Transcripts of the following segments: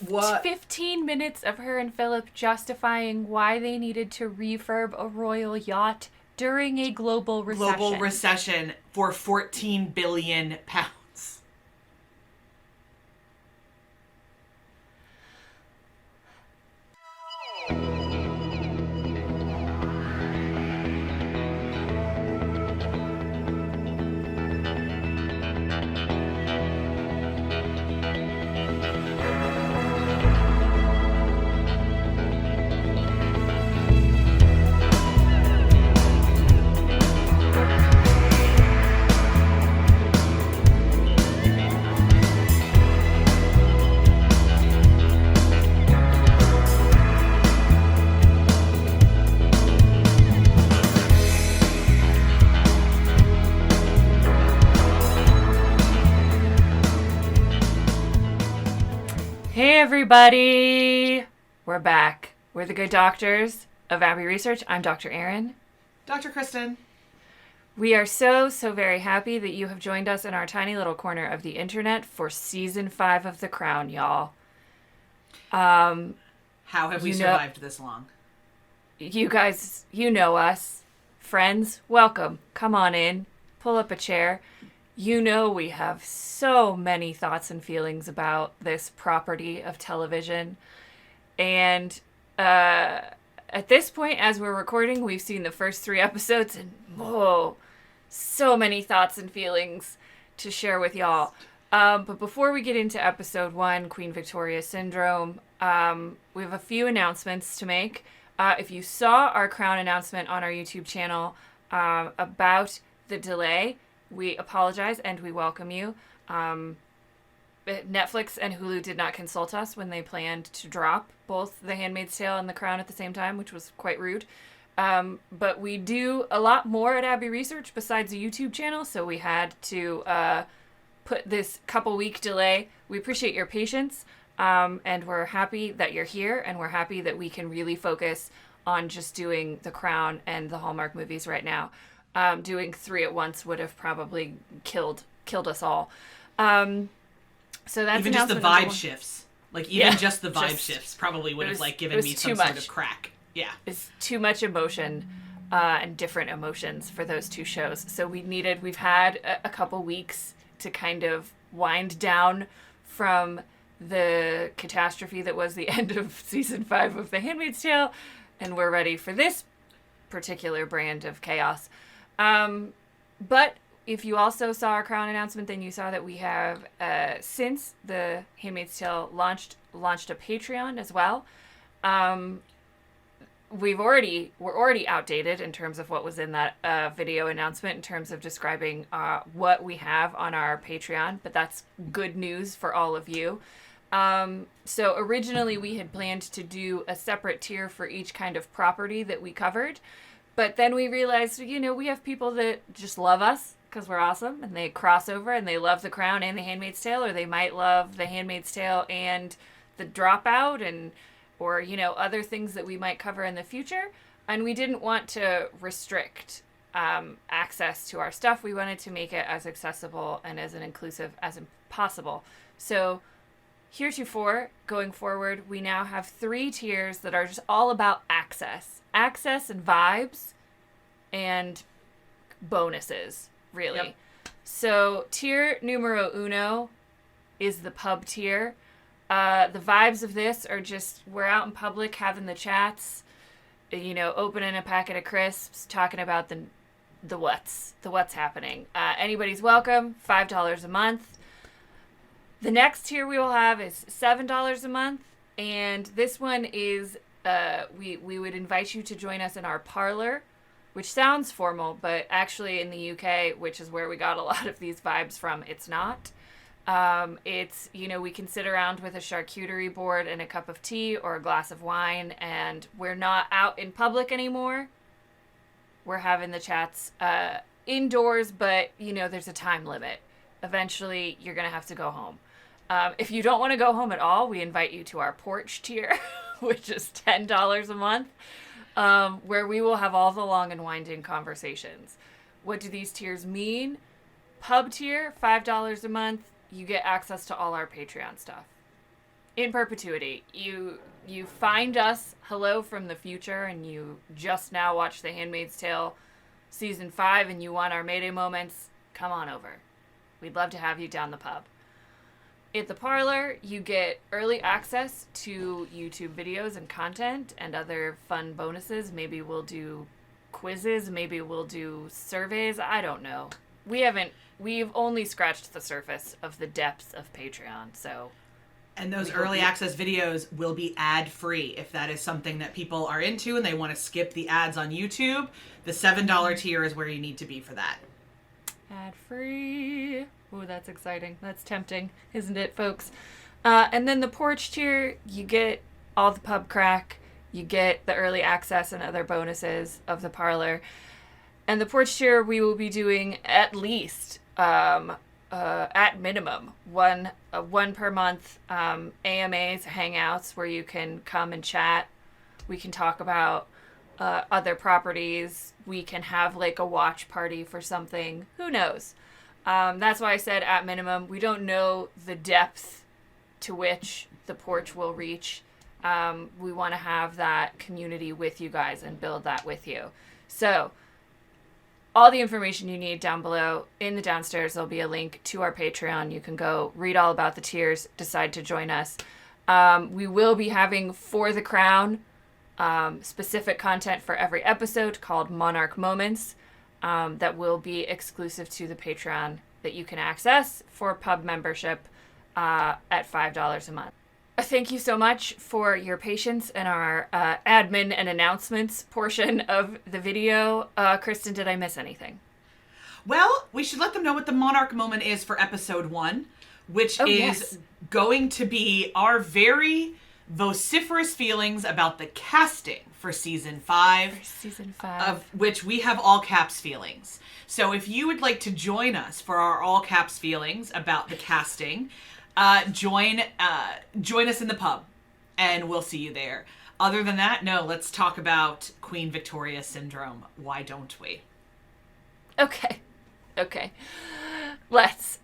What? 15 minutes of her and Philip justifying why they needed to refurb a royal yacht during a global recession. Global recession for £14 billion. Hey everybody! We're back. We're the Good Doctors of Abbey Research. I'm Dr. Erin. Dr. Kristen. We are so very happy that you have joined us in our tiny little corner of the internet for season 5 of The Crown, y'all. How have we survived this long? You guys, you know us. Friends, welcome. Come on in. Pull up a chair. You know we have so many thoughts and feelings about this property of television. And at this point, as we're recording, we've seen the first 3 episodes, and whoa, so many thoughts and feelings to share with y'all. But before we get into episode 1, Queen Victoria Syndrome, we have a few announcements to make. If you saw our Crown announcement on our YouTube channel about the delay, we apologize and we welcome you. Netflix and Hulu did not consult us when they planned to drop both The Handmaid's Tale and The Crown at the same time, which was quite rude. But we do a lot more at Abbey Research besides a YouTube channel, so we had to put this couple-week delay. We appreciate your patience, and we're happy that you're here, and we're happy that we can really focus on just doing The Crown and the Hallmark movies right now. Doing 3 at once would have probably killed us all. So that's even just the vibe shifts. Just the vibe shifts probably would have given me some sort of crack. Yeah. It's too much emotion and different emotions for those 2 shows. So we've had a couple weeks to kind of wind down from the catastrophe that was the end of season 5 of The Handmaid's Tale, and we're ready for this particular brand of chaos. But if you also saw our Crown announcement, then you saw that we have, since The Handmaid's Tale launched a Patreon as well. We're already outdated in terms of what was in that video announcement in terms of describing what we have on our Patreon, but that's good news for all of you. So originally we had planned to do a separate tier for each kind of property that we covered. But then we realized, we have people that just love us because we're awesome, and they cross over and they love The Crown and The Handmaid's Tale, or they might love The Handmaid's Tale and The Dropout, or other things that we might cover in the future. And we didn't want to restrict access to our stuff. We wanted to make it as accessible and as inclusive as possible. So heretofore, going forward, we now have 3 tiers that are just all about access and vibes and bonuses, really. Yep. So tier numero uno is the pub tier. The vibes of this are just, we're out in public having the chats, opening a packet of crisps, talking about the what's happening. Anybody's welcome, $5 a month. The next tier we will have is $7 a month, and this one is we would invite you to join us in our parlor, which sounds formal, but actually in the UK, which is where we got a lot of these vibes from, it's not. It's, we can sit around with a charcuterie board and a cup of tea or a glass of wine, and we're not out in public anymore. We're having the chats indoors, but, there's a time limit. Eventually, you're going to have to go home. If you don't want to go home at all, we invite you to our porch tier, which is $10 a month, where we will have all the long and winding conversations. What do these tiers mean? Pub tier, $5 a month. You get access to all our Patreon stuff. in perpetuity. You find us, hello from the future, and you just now watched The Handmaid's Tale Season 5 and you want our Mayday moments, come on over. We'd love to have you down the pub. At the parlor, you get early access to YouTube videos and content and other fun bonuses. Maybe we'll do quizzes, maybe we'll do surveys, I don't know. We've only scratched the surface of the depths of Patreon, so... And those early access videos will be ad-free if that is something that people are into and they want to skip the ads on YouTube. The $7 tier is where you need to be for that. Ad-free. Ooh, that's exciting. That's tempting, isn't it, folks? And then the porch tier, you get all the pub crack. You get the early access and other bonuses of the parlor. And the porch tier, we will be doing at least... at minimum, one per month AMAs, hangouts, where you can come and chat. We can talk about other properties. We can have like a watch party for something. Who knows? That's why I said at minimum. We don't know the depth to which the porch will reach. We want to have that community with you guys and build that with you. So... all the information you need down below. In the downstairs, there'll be a link to our Patreon. You can go read all about the tiers, decide to join us. We will be having For the Crown specific content for every episode called Monarch Moments that will be exclusive to the Patreon that you can access for pub membership at $5 a month. Thank you so much for your patience in our admin and announcements portion of the video. Kristen, did I miss anything? Well, we should let them know what the Monarch moment is for episode 1, which is going to be our very vociferous feelings about the casting for season 5. Of which we have all caps feelings. So if you would like to join us for our all caps feelings about the casting... join us in the pub, and we'll see you there. Other than that, no, let's talk about Queen Victoria syndrome. Why don't we? Okay. Let's.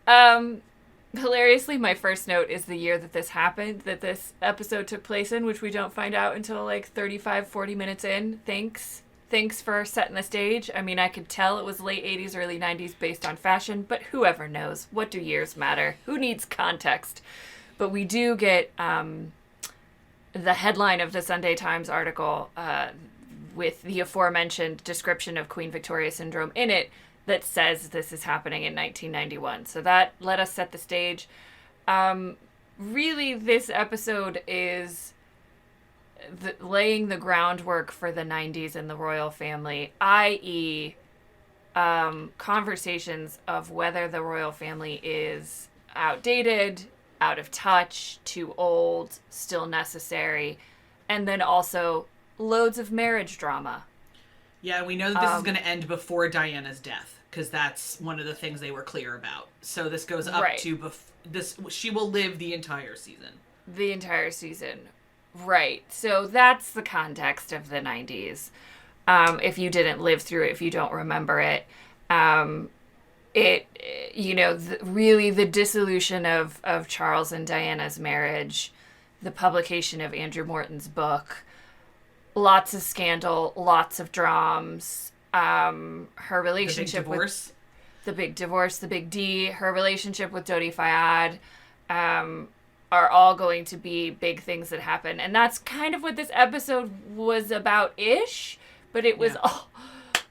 Hilariously, my first note is the year that this happened, that this episode took place in, which we don't find out until like 35, 40 minutes in. Thanks for setting the stage. I mean, I could tell it was late 80s, early 90s based on fashion, but whoever knows? What do years matter? Who needs context? But we do get the headline of the Sunday Times article with the aforementioned description of Queen Victoria syndrome in it that says this is happening in 1991. So that let us set the stage. Really, this episode is... laying the groundwork for the 90s and the royal family, i.e. Conversations of whether the royal family is outdated, out of touch, too old, still necessary, and then also loads of marriage drama. Yeah, we know that this is going to end before Diana's death, because that's one of the things they were clear about. So this goes up to... she will live the entire season. The entire season. Right. So that's the context of the 90s. If you didn't live through it, if you don't remember it, really the dissolution of Charles and Diana's marriage, the publication of Andrew Morton's book, lots of scandal, lots of dramas, her relationship with the big divorce, the big D, her relationship with Dodi Fayed, are all going to be big things that happen. And that's kind of what this episode was about-ish, but it was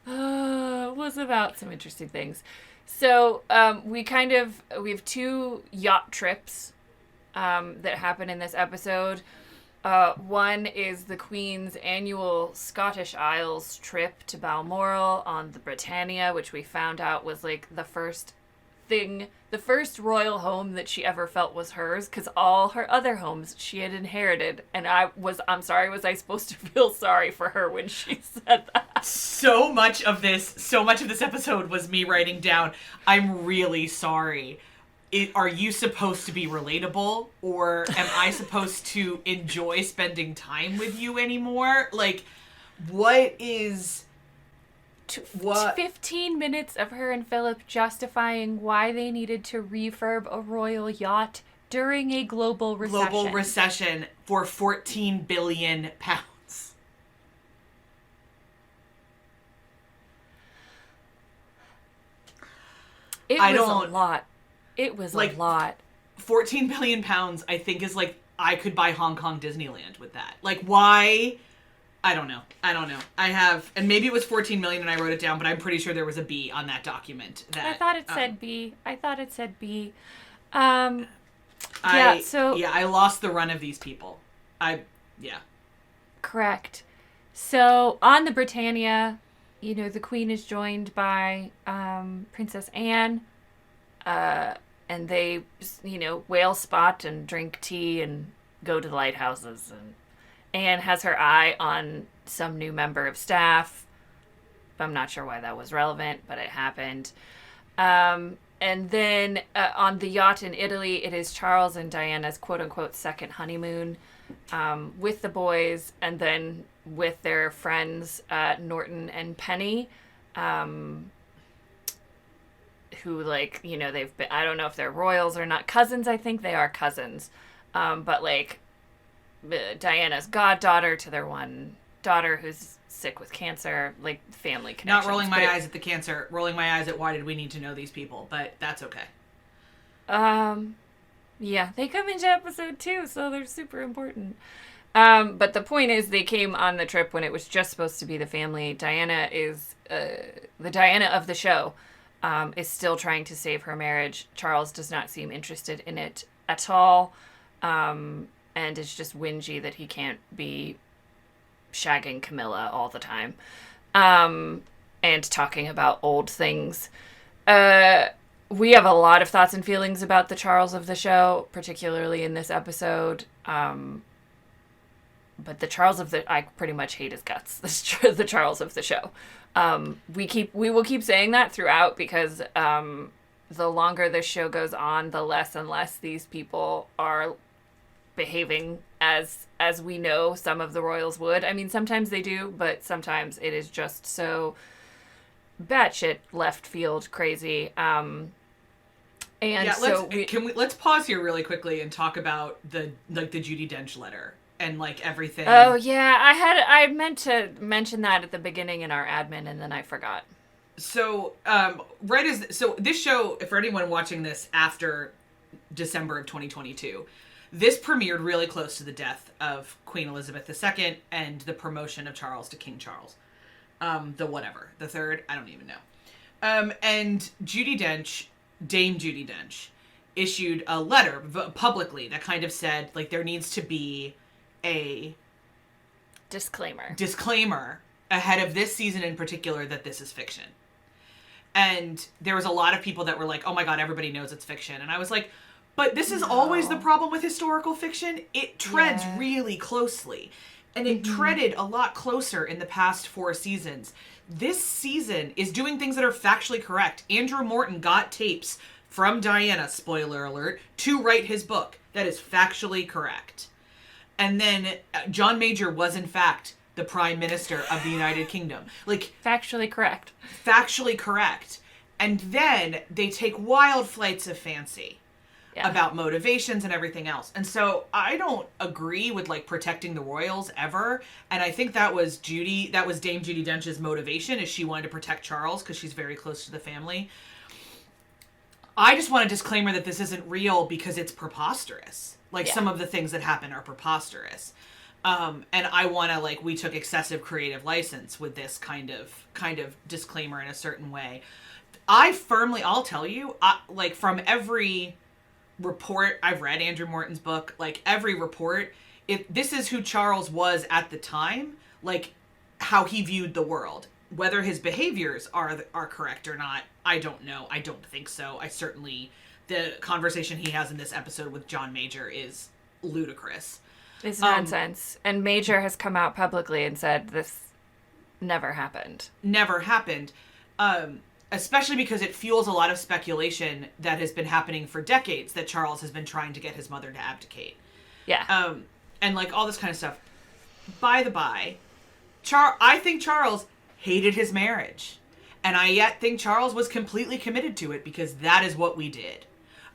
was about some interesting things. So we have 2 yacht trips that happen in this episode. One is the Queen's annual Scottish Isles trip to Balmoral on the Britannia, which we found out was like the first royal home that she ever felt was hers, because all her other homes she had inherited. And was I supposed to feel sorry for her when she said that? So much of this episode was me writing down, I'm really sorry. Are you supposed to be relatable, or am I supposed to enjoy spending time with you anymore? Like, what is... 15 minutes of her and Philip justifying why they needed to refurb a royal yacht During a global recession. Global recession for 14 billion pounds. It was a lot. It was a lot. 14 billion pounds, I think, is like, I could buy Hong Kong Disneyland with that. Like, why? I don't know. I have, and maybe it was 14 million and I wrote it down, but I'm pretty sure there was a B on that document. I thought it said B. I lost the run of these people. Correct. So on the Britannia, the Queen is joined by Princess Anne, and they, whale spot and drink tea and go to the lighthouses. And Anne has her eye on some new member of staff. I'm not sure why that was relevant, but it happened. And then on the yacht in Italy, it is Charles and Diana's quote-unquote second honeymoon with the boys, and then with their friends Norton and Penny, who, like, they've been, I don't know if they're royals or not, cousins. I think they are cousins, but like Diana's goddaughter to their one daughter who's sick with cancer, like family connections. Not rolling my eyes at the cancer, rolling my eyes at why did we need to know these people, but that's okay. Yeah, they come into episode 2, so they're super important. But the point is, they came on the trip when it was just supposed to be the family. Diana is, the Diana of the show, is still trying to save her marriage. Charles does not seem interested in it at all, and is just whingy that he can't be shagging Camilla all the time, and talking about old things. We have a lot of thoughts and feelings about the Charles of the show, particularly in this episode. But the Charles of I pretty much hate his guts. The Charles of the show. We will keep saying that throughout, because the longer this show goes on, the less and less these people are behaving as we know some of the royals would. I mean, sometimes they do, but sometimes it is just so batshit left field crazy. Let's pause here really quickly and talk about the Judi Dench letter and like everything. Oh yeah, I meant to mention that at the beginning in our admin, and then I forgot. So this show, for anyone watching this after December of 2022, this premiered really close to the death of Queen Elizabeth II and the promotion of Charles to King Charles, the third, I don't even know. And Dame Judi Dench, issued a letter publicly that kind of said, like, there needs to be a disclaimer ahead of this season in particular that this is fiction. And there was a lot of people that were like, oh my God, everybody knows it's fiction. And I was like, but this is always the problem with historical fiction. It treads really closely. And it treaded a lot closer in the past 4 seasons. This season is doing things that are factually correct. Andrew Morton got tapes from Diana, spoiler alert, to write his book. That is factually correct. And then John Major was, in fact, the Prime Minister of the United Kingdom. Like, factually correct. Factually correct. And then they take wild flights of fancy about motivations and everything else. And so I don't agree with, like, protecting the royals ever. And I think that was Dame Judi Dench's motivation, is she wanted to protect Charles because she's very close to the family. I just want a disclaimer that this isn't real because it's preposterous. Like, some of the things that happen are preposterous. And I want to, like, we took excessive creative license with this kind of disclaimer in a certain way. I'll tell you, like, from every report, I've read Andrew Morton's book, like, every report, this is who Charles was at the time, like, how he viewed the world. Whether his behaviors are correct or not, I don't know. I don't think so. The conversation he has in this episode with John Major is ludicrous. It's nonsense. And Major has come out publicly and said this never happened. Never happened. Especially because it fuels a lot of speculation that has been happening for decades, that Charles has been trying to get his mother to abdicate. Yeah. And, like, all this kind of stuff. By the by, I think Charles hated his marriage. And I yet think Charles was completely committed to it because that is what we did.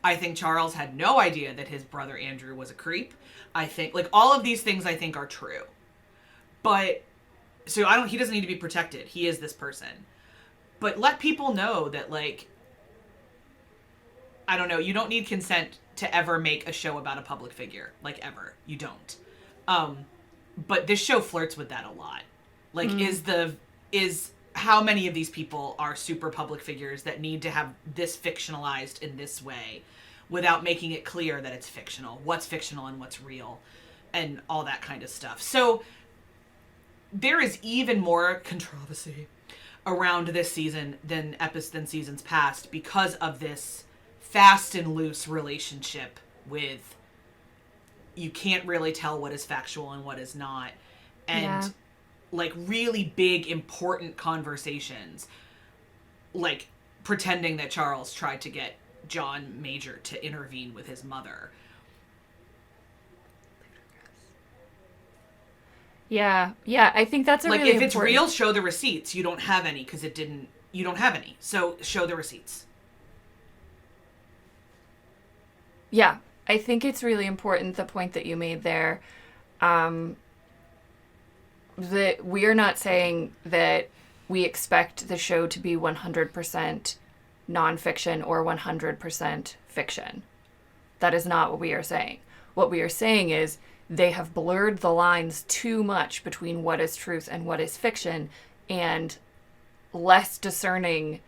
I think Charles had no idea that his brother Andrew was a creep. I think, like, all of these things I think are true. But, so he doesn't need to be protected. He is this person. But let people know that, like, I don't know, you don't need consent to ever make a show about a public figure. Like, ever. You don't. But this show flirts with that a lot. Like, is how many of these people are super public figures that need to have this fictionalized in this way without making it clear that it's fictional, what's fictional and what's real, and all that kind of stuff. So there is even more controversy around this season than seasons past because of this fast and loose relationship with, you can't really tell what is factual and what is not. And like really big, important conversations, like pretending that Charles tried to get John Major to intervene with his mother. Yeah, I think that's a like, really if it's important... real, show the receipts. You don't have any because you don't have any. So show the receipts. Yeah, I think it's really important, the point that you made there, that we are not saying that we expect the show to be 100% nonfiction or 100% fiction. That is not what we are saying. What we are saying is they have blurred the lines too much between what is truth and what is fiction, and less discerning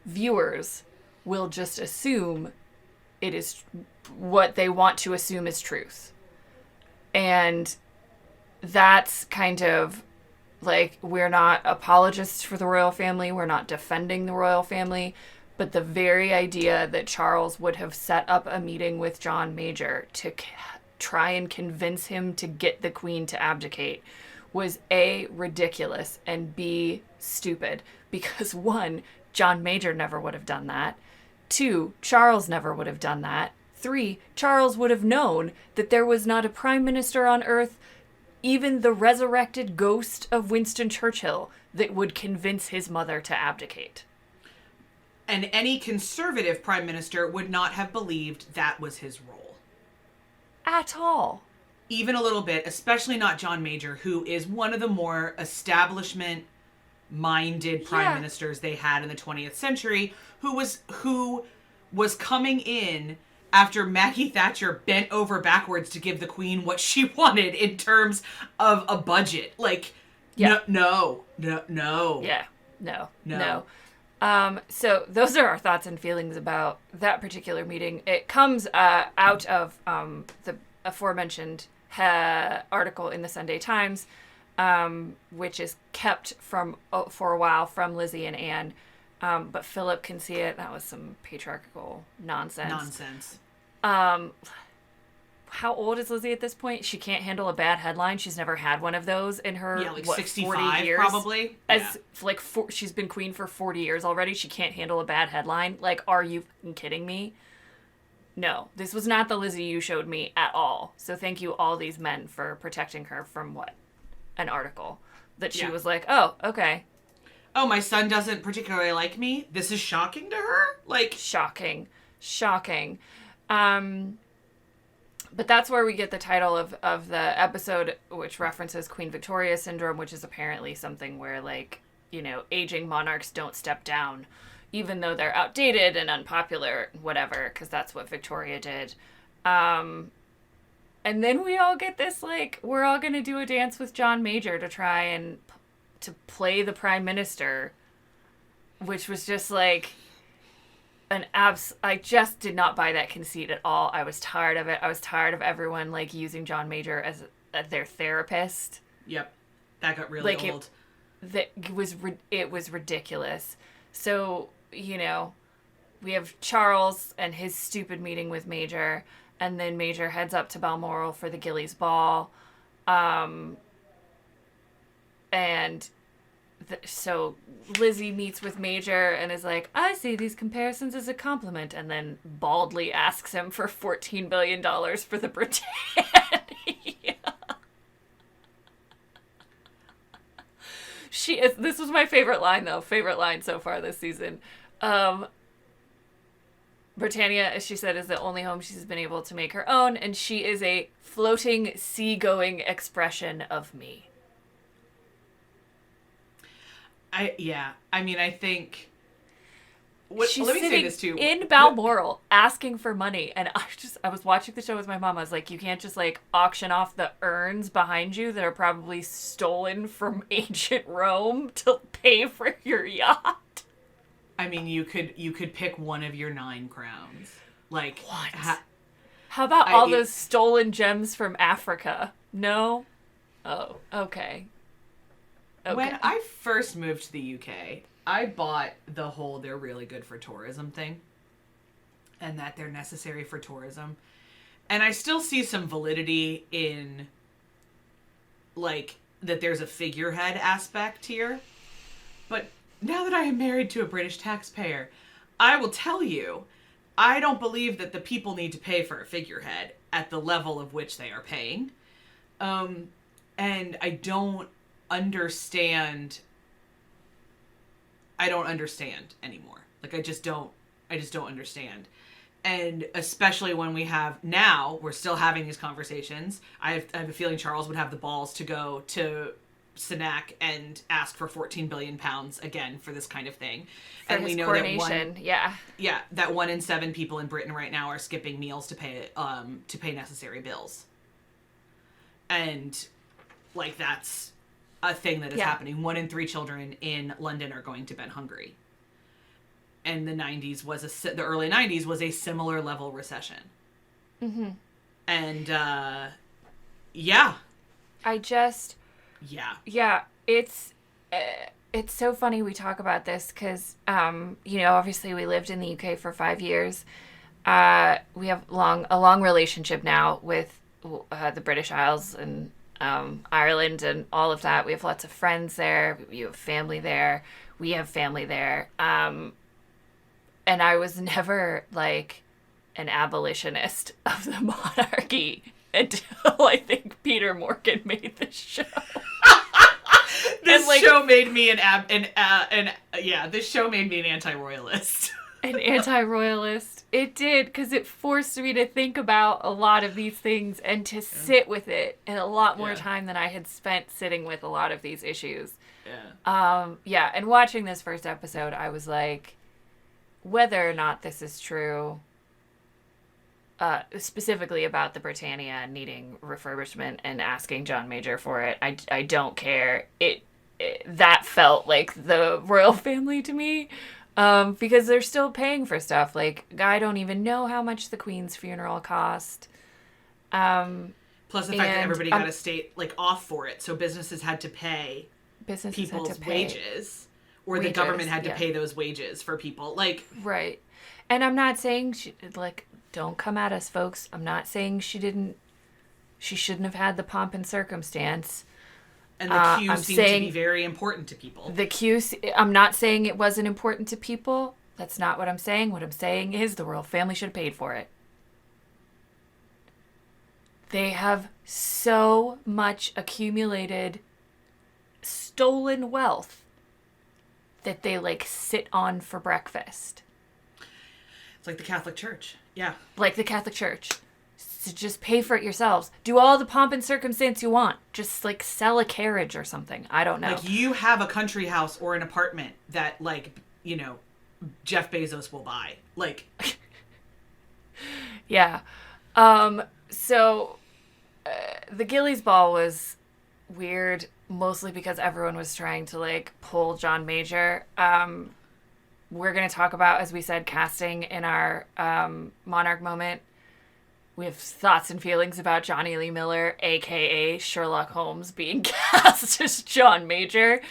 viewers will just assume it is what they want to assume is truth. And that's kind of like, we're not apologists for the royal family. We're not defending the royal family. But the very idea that Charles would have set up a meeting with John Major to try and convince him to get the Queen to abdicate was A, ridiculous, and B, stupid. Because 1, John Major never would have done that. 2, Charles never would have done that. 3, Charles would have known that there was not a prime minister on earth, even the resurrected ghost of Winston Churchill, that would convince his mother to abdicate. And any conservative prime minister would not have believed that was his role. At all. Even a little bit, especially not John Major, who is one of the more establishment-minded prime ministers they had in the 20th century, who was coming in after Maggie Thatcher bent over backwards to give the Queen what she wanted in terms of a budget. Like, no. Yeah, no. So those are our thoughts and feelings about that particular meeting. It comes out of the aforementioned article in the Sunday Times, which is kept for a while from Lizzie and Anne, but Philip can see it. That was some patriarchal nonsense. How old is Lizzie at this point? She can't handle a bad headline. She's never had one of those in her, 65 40 years? probably. She's been queen for 40 years already. She can't handle a bad headline. Like, are you kidding me? No, this was not the Lizzie you showed me at all. So thank you, all these men, for protecting her from an article that she was like, oh, okay. Oh, my son doesn't particularly like me? This is shocking to her? Like, shocking. But that's where we get the title of the episode, which references Queen Victoria Syndrome, which is apparently something where, like, aging monarchs don't step down, even though they're outdated and unpopular, whatever, because that's what Victoria did. And then we all get this, like, we're all going to do a dance with John Major to try and to play the prime minister, which was just like... I just did not buy that conceit at all. I was tired of it. I was tired of everyone, like, using John Major as their therapist. Yep. That got really old. It was ridiculous. So, we have Charles and his stupid meeting with Major, and then Major heads up to Balmoral for the Gillies Ball. So Lizzie meets with Major and is like, I see these comparisons as a compliment, and then baldly asks him for $14 billion for the Britannia. This was my favorite line, though. Favorite line so far this season. Britannia, as she said, is the only home she's been able to make her own, and she is a floating, seagoing expression of me. I think... She's let me sitting say this too. in Balmoral asking for money, and I was watching the show with my mom. I was like, you can't just like auction off the urns behind you that are probably stolen from ancient Rome to pay for your yacht. I mean, you could pick one of your 9 crowns. Like, what? How about all those stolen gems from Africa? No? Oh, okay. When I first moved to the UK, I bought the whole "they're really good for tourism" thing, and that they're necessary for tourism. And I still see some validity in, like, that there's a figurehead aspect here. But now that I am married to a British taxpayer, I will tell you, I don't believe that the people need to pay for a figurehead at the level of which they are paying. And I don't understand anymore. Like, I just don't understand. And especially when we're still having these conversations. I have a feeling Charles would have the balls to go to Sunak and ask for 14 billion pounds again for this kind of thing. For and his we know coronation, that 1 in 7 people in Britain right now are skipping meals to pay necessary bills. And like, that's a thing that is happening. 1 in 3 children in London are going to bed hungry. And the early 90s was a similar level recession. Mm-hmm. And it's so funny we talk about this because obviously we lived in the UK for 5 years. We have a long relationship now with the British Isles and Ireland and all of that. We have lots of friends there. You have family there. We have family there. And I was never like an abolitionist of the monarchy until I think Peter Morgan made this show. This show made me this show made me an anti-royalist. An anti-royalist. It did, because it forced me to think about a lot of these things and to sit with it, and a lot more time than I had spent sitting with a lot of these issues. And watching this first episode, I was like, whether or not this is true, specifically about the Britannia needing refurbishment and asking John Major for it, I don't care. That felt like the royal family to me. Because they're still paying for stuff. Like, I don't even know how much the Queen's funeral cost. Plus the fact that everybody got a state, like, off for it. So businesses had to pay people's wages. Or the government had to pay those wages for people. Like... Right. And I'm not saying, don't come at us, folks. I'm not saying she shouldn't have had the pomp and circumstance. And the cues seem to be very important to people. The cues, I'm not saying it wasn't important to people. That's not what I'm saying. What I'm saying is the royal family should have paid for it. They have so much accumulated stolen wealth that they, like, sit on for breakfast. It's like the Catholic Church. Yeah. Like the Catholic Church. So just pay for it yourselves. Do all the pomp and circumstance you want. Just, like, sell a carriage or something. I don't know. Like, you have a country house or an apartment that, like, Jeff Bezos will buy. Like... Yeah. So, the Gillies Ball was weird, mostly because everyone was trying to, like, pull John Major. We're going to talk about, as we said, casting in our Monarch moment. We have thoughts and feelings about Johnny Lee Miller, a.k.a. Sherlock Holmes, being cast as John Major.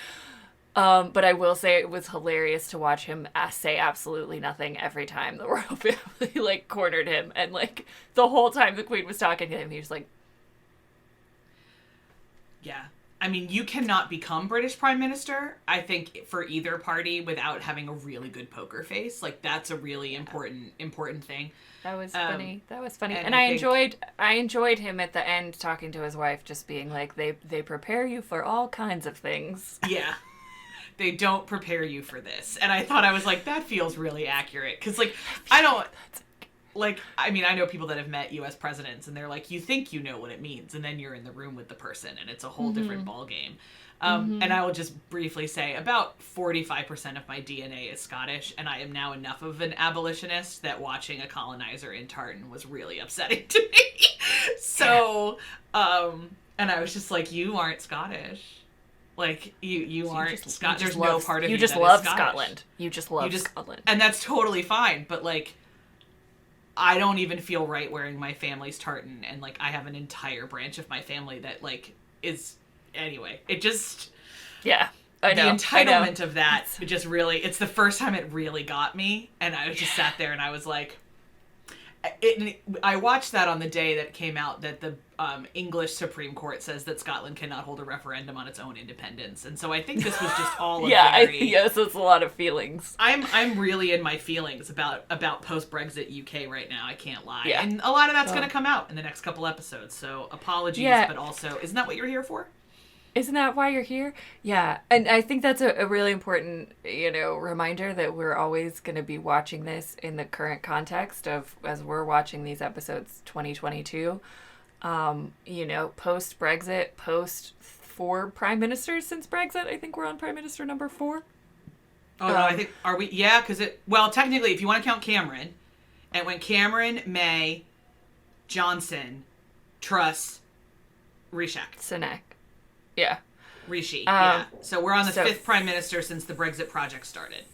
But I will say it was hilarious to watch him say absolutely nothing every time the royal family, like, cornered him. And, like, the whole time the Queen was talking to him, he was like... Yeah. I mean, you cannot become British Prime Minister, I think, for either party without having a really good poker face. Like, that's a really important thing. That was funny. And I enjoyed him at the end talking to his wife, just being like, they prepare you for all kinds of things. Yeah. they don't prepare you for this. And I thought, I was like, that feels really accurate. Because, like, I don't, like, I mean, I know people that have met U.S. presidents, and they're like, you think you know what it means, and then you're in the room with the person, and it's a whole different ballgame. And I will just briefly say, about 45% of my DNA is Scottish, and I am now enough of an abolitionist that watching a colonizer in tartan was really upsetting to me. So, and I was just like, you aren't Scottish. Like, you aren't Scottish. There's no part of you that is Scottish. You just love Scotland. You just love Scotland. And that's totally fine, but, like, I don't even feel right wearing my family's tartan, and, like, I have an entire branch of my family that, like, is... Anyway, it just... Yeah, I know. The entitlement of that, it just really... It's the first time it really got me, and I just sat there and I was like... I watched that on the day that it came out that the English Supreme Court says that Scotland cannot hold a referendum on its own independence, and so I think this was just all yes, it's a lot of feelings. I'm really in my feelings about post-Brexit UK right now. I can't lie, and a lot of that's going to come out in the next couple episodes. So apologies, but also, isn't that what you're here for? Isn't that why you're here? Yeah, and I think that's a really important, reminder that we're always going to be watching this in the current context of, as we're watching these episodes 2022, post-Brexit, post 4 prime ministers since Brexit. I think we're on prime minister number 4. Oh, no, I think, are we? Yeah, because technically, if you want to count Cameron, it went Cameron, May, Johnson, Truss, Rishak. Sunak. Yeah. Rishi, yeah. So we're on the 5th prime minister since the Brexit project started.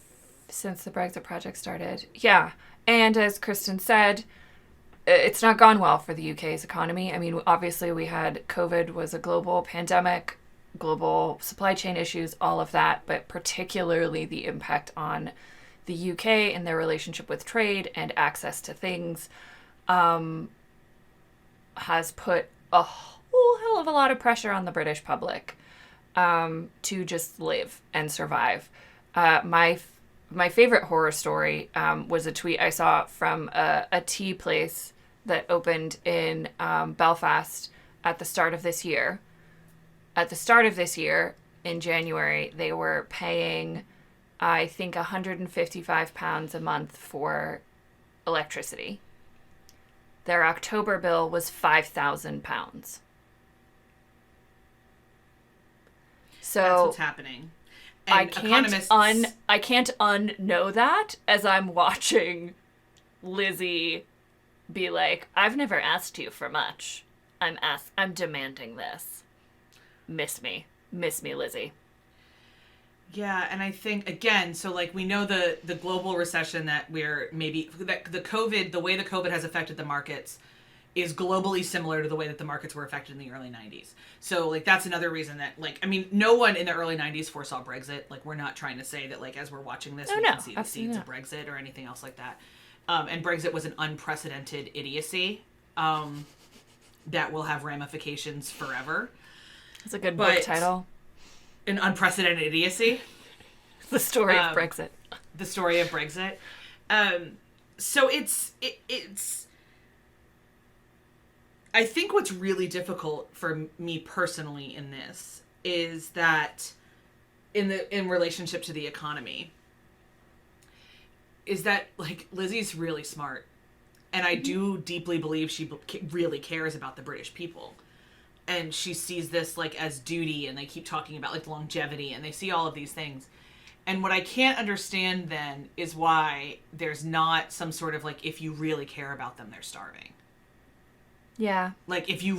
Yeah. And as Kristen said, it's not gone well for the UK's economy. I mean, obviously we had COVID was a global pandemic, global supply chain issues, all of that, but particularly the impact on the UK and their relationship with trade and access to things has put a whole hell of a lot of pressure on the British public to just live and survive. My favorite horror story was a tweet I saw from a tea place that opened in Belfast at the start of this year. At the start of this year, in January, they were paying, I think, £155 a month for electricity. Their October bill was £5,000. So that's what's happening. And I can't unknow that as I'm watching Lizzie be like, I've never asked you for much. I'm demanding this. Miss me, Lizzie. Yeah, and I think, again, so, like, we know the global recession that we're maybe, that the way the COVID has affected the markets is globally similar to the way that the markets were affected in the early 90s. So, like, that's another reason that, like, I mean, no one in the early 90s foresaw Brexit. Like, we're not trying to say that, like, as we're watching this, we can see the seeds of Brexit or anything else like that. And Brexit was an unprecedented idiocy that will have ramifications forever. That's a good book title. An unprecedented idiocy. The story of Brexit. The story of Brexit. So it's I think what's really difficult for me personally in this is that in relationship to the economy is that, like, Lizzie's really smart, and I do deeply believe she really cares about the British people, and she sees this, like, as duty, and they keep talking about, like, longevity, and they see all of these things. And what I can't understand then is why there's not some sort of, like, if you really care about them, they're starving. Yeah. Like, if you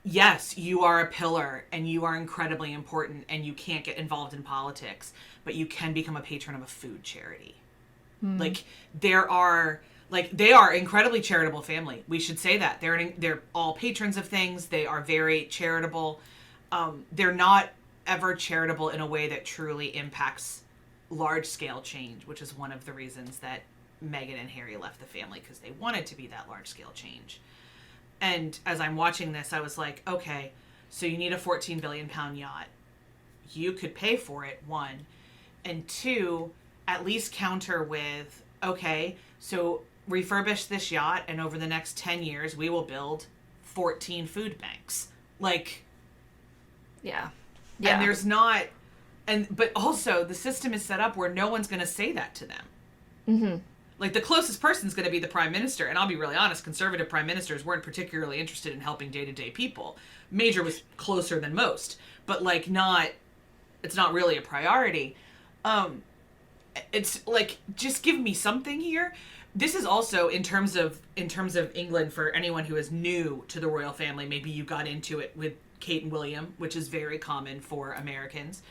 yes, you are a pillar and you are incredibly important and you can't get involved in politics, but you can become a patron of a food charity. Like, they are incredibly charitable family. We should say that. They're all patrons of things. They are very charitable. They're not ever charitable in a way that truly impacts large-scale change, which is one of the reasons that Meghan and Harry left the family, because they wanted to be that large-scale change. And as I'm watching this, I was like, okay, so you need a 14 billion pound yacht. You could pay for it, 1. And 2, at least counter with, okay, so refurbish this yacht, and over the next 10 years, we will build 14 food banks. Like, yeah. And there's not, But also the system is set up where no one's going to say that to them. Mm-hmm. Like, the closest person's going to be the prime minister. And I'll be really honest, conservative prime ministers weren't particularly interested in helping day-to-day people. Major was closer than most, but, like, it's not really a priority. It's like, just give me something here. This is also in terms of England, for anyone who is new to the royal family. Maybe you got into it with Kate and William, which is very common for Americans.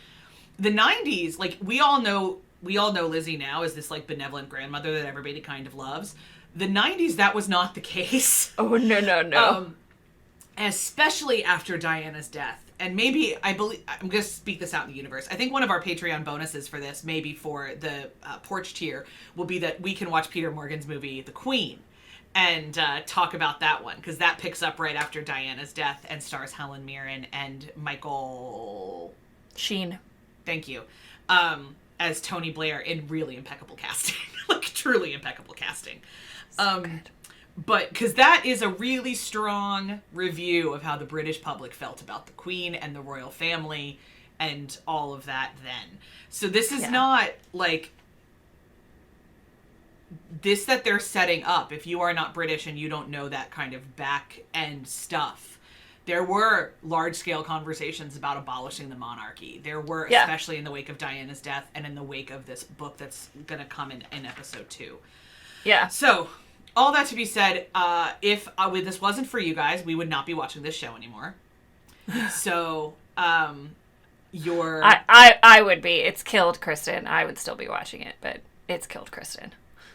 The 90s, like, we all know Lizzie now as this, like, benevolent grandmother that everybody kind of loves. The 90s, that was not the case. Oh, no. Especially after Diana's death. And maybe, I'm going to speak this out in the universe. I think one of our Patreon bonuses for this, maybe for the porch tier, will be that we can watch Peter Morgan's movie, The Queen, and talk about that one. Because that picks up right after Diana's death and stars Helen Mirren and Michael Sheen. Thank you. As Tony Blair in really impeccable casting. Like, truly impeccable casting. So good. But, because that is a really strong review of how the British public felt about the Queen and the royal family and all of that then. So this is not, like, this that they're setting up. If you are not British and you don't know that kind of back-end stuff, there were large-scale conversations about abolishing the monarchy. There were, especially in the wake of Diana's death and in the wake of this book that's going to come in episode 2. Yeah. So, all that to be said, if this wasn't for you guys, we would not be watching this show anymore. So, I would be. It's killed Kristen. I would still be watching it, but it's killed Kristen.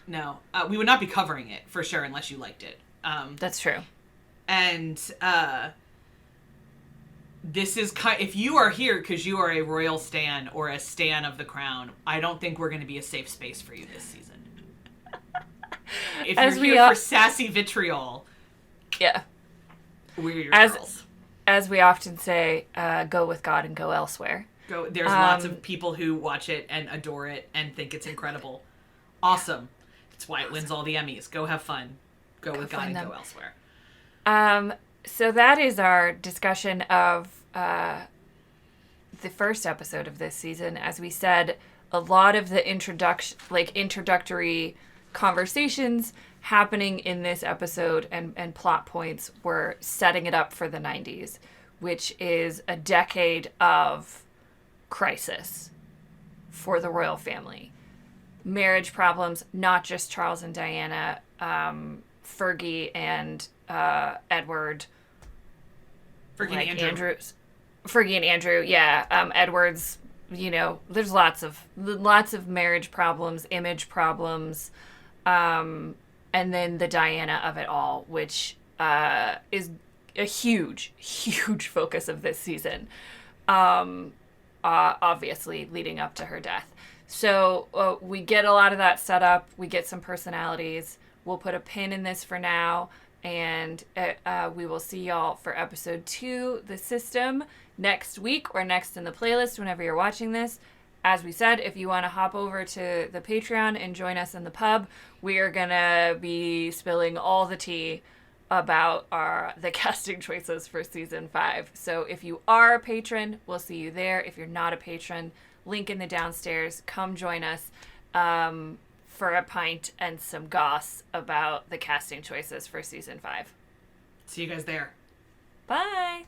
No. We would not be covering it, for sure, unless you liked it. That's true. And, this is if you are here because you are a royal stan or a stan of the crown, I don't think we're going to be a safe space for you this season. If you're here for sassy vitriol, we're your girls. As we often say, go with God and go elsewhere. There's lots of people who watch it and adore it and think it's incredible. Awesome. That's why it wins all the Emmys. Go have fun. Go with God and go elsewhere. So that is our discussion of the first episode of this season. As we said, a lot of the introductory conversations happening in this episode and plot points were setting it up for the 90s, which is a decade of crisis for the royal family. Marriage problems, not just Charles and Diana, Fergie and Edward. Fergie and Andrew. Fergie and Andrew, yeah. Edward's, there's lots of marriage problems, image problems, and then the Diana of it all, which is a huge, huge focus of this season, obviously leading up to her death. So we get a lot of that set up. We get some personalities. We'll put a pin in this for now, and we will see y'all for episode 2, The System, next week or next in the playlist whenever you're watching this. As we said, if you want to hop over to the Patreon and join us in the pub, we are going to be spilling all the tea about the casting choices for season 5. So if you are a patron, we'll see you there. If you're not a patron, link in the downstairs. Come join us for a pint and some goss about the casting choices for season 5. See you guys there. Bye.